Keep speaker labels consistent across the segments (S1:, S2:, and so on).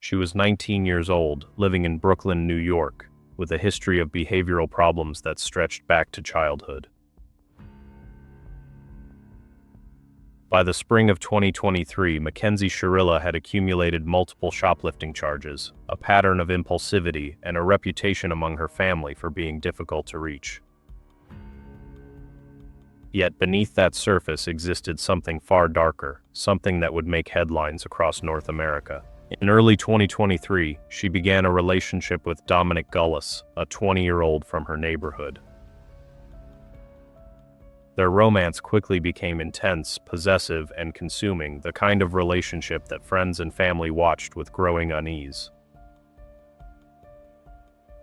S1: She was 19 years old, living in Brooklyn, New York, with a history of behavioral problems that stretched back to childhood. By the spring of 2023, Mackenzie Shirilla had accumulated multiple shoplifting charges, a pattern of impulsivity, and a reputation among her family for being difficult to reach. Yet beneath that surface existed something far darker, something that would make headlines across North America. In early 2023, she began a relationship with Dominic Gullace, a 20-year-old from her neighborhood. Their romance quickly became intense, possessive, and consuming, the kind of relationship that friends and family watched with growing unease.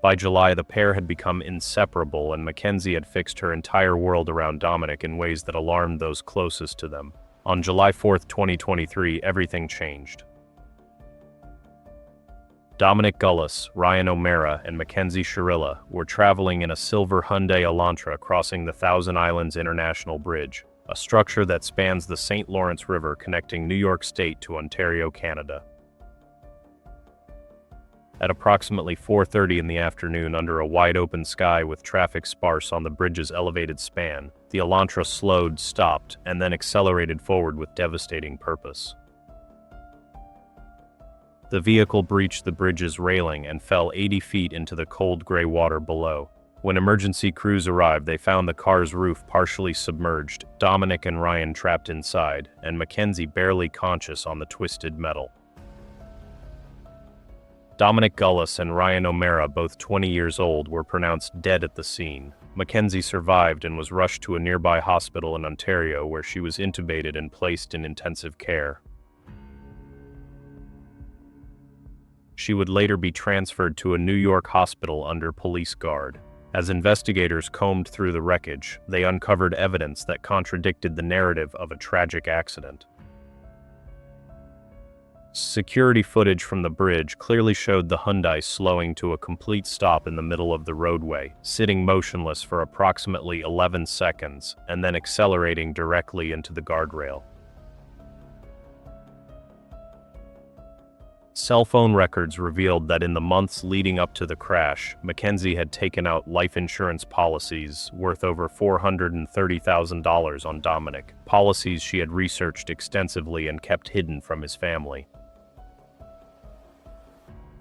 S1: By July, the pair had become inseparable, and Mackenzie had fixed her entire world around Dominic in ways that alarmed those closest to them. On July 4, 2023, everything changed. Dominic Gullace, Ryan O'Mara, and Mackenzie Shirilla were traveling in a silver Hyundai Elantra crossing the Thousand Islands International Bridge, a structure that spans the St. Lawrence River connecting New York State to Ontario, Canada. At approximately 4:30 in the afternoon, under a wide-open sky with traffic sparse on the bridge's elevated span, the Elantra slowed, stopped, and then accelerated forward with devastating purpose. The vehicle breached the bridge's railing and fell 80 feet into the cold gray water below. When emergency crews arrived, they found the car's roof partially submerged, Dominic and Ryan trapped inside, and Mackenzie barely conscious on the twisted metal. Dominic Gullace and Ryan O'Mara, both 20 years old, were pronounced dead at the scene. Mackenzie survived and was rushed to a nearby hospital in Ontario, where she was intubated and placed in intensive care. She would later be transferred to a New York hospital under police guard. As investigators combed through the wreckage, they uncovered evidence that contradicted the narrative of a tragic accident. Security footage from the bridge clearly showed the Hyundai slowing to a complete stop in the middle of the roadway, sitting motionless for approximately 11 seconds, and then accelerating directly into the guardrail. Cell phone records revealed that in the months leading up to the crash, Mackenzie had taken out life insurance policies worth over $430,000 on Dominic, policies she had researched extensively and kept hidden from his family.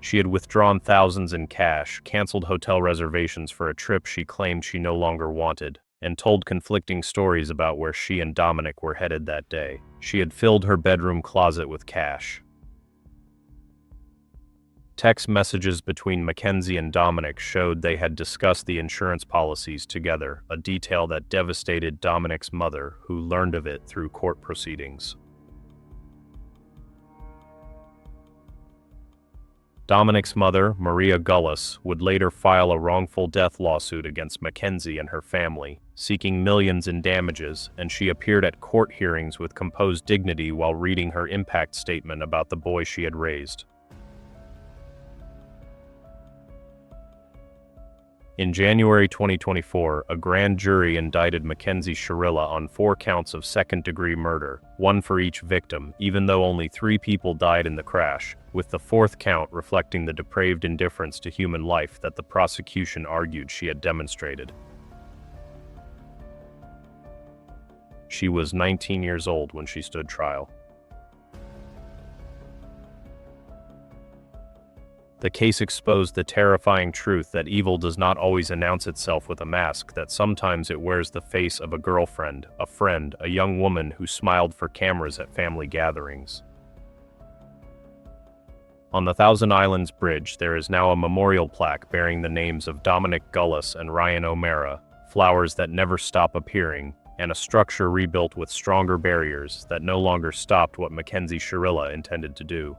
S1: She had withdrawn thousands in cash, canceled hotel reservations for a trip she claimed she no longer wanted, and told conflicting stories about where she and Dominic were headed that day. She had filled her bedroom closet with cash. Text messages between Mackenzie and Dominic showed they had discussed the insurance policies together, a detail that devastated Dominic's mother, who learned of it through court proceedings. Dominic's mother, Maria Gullace, would later file a wrongful death lawsuit against Mackenzie and her family, seeking millions in damages, and she appeared at court hearings with composed dignity while reading her impact statement about the boy she had raised. In January 2024, a grand jury indicted Mackenzie Shirilla on 4 counts of second-degree murder, one for each victim, even though only 3 people died in the crash, with the 4th count reflecting the depraved indifference to human life that the prosecution argued she had demonstrated. She was 19 years old when she stood trial. The case exposed the terrifying truth that evil does not always announce itself with a mask, that sometimes it wears the face of a girlfriend, a friend, a young woman who smiled for cameras at family gatherings. On the Thousand Islands Bridge, there is now a memorial plaque bearing the names of Dominic Gullace and Ryan O'Mara, flowers that never stop appearing, and a structure rebuilt with stronger barriers that no longer stopped what Mackenzie Shirilla intended to do.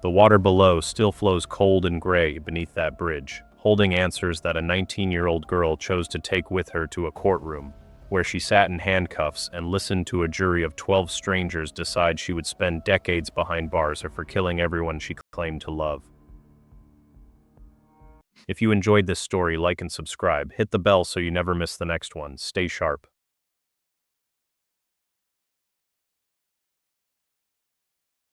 S1: The water below still flows cold and gray beneath that bridge, holding answers that a 19-year-old girl chose to take with her to a courtroom, where she sat in handcuffs and listened to a jury of 12 strangers decide she would spend decades behind bars for killing everyone she claimed to love. If you enjoyed this story, like and subscribe. Hit the bell so you never miss the next one. Stay sharp.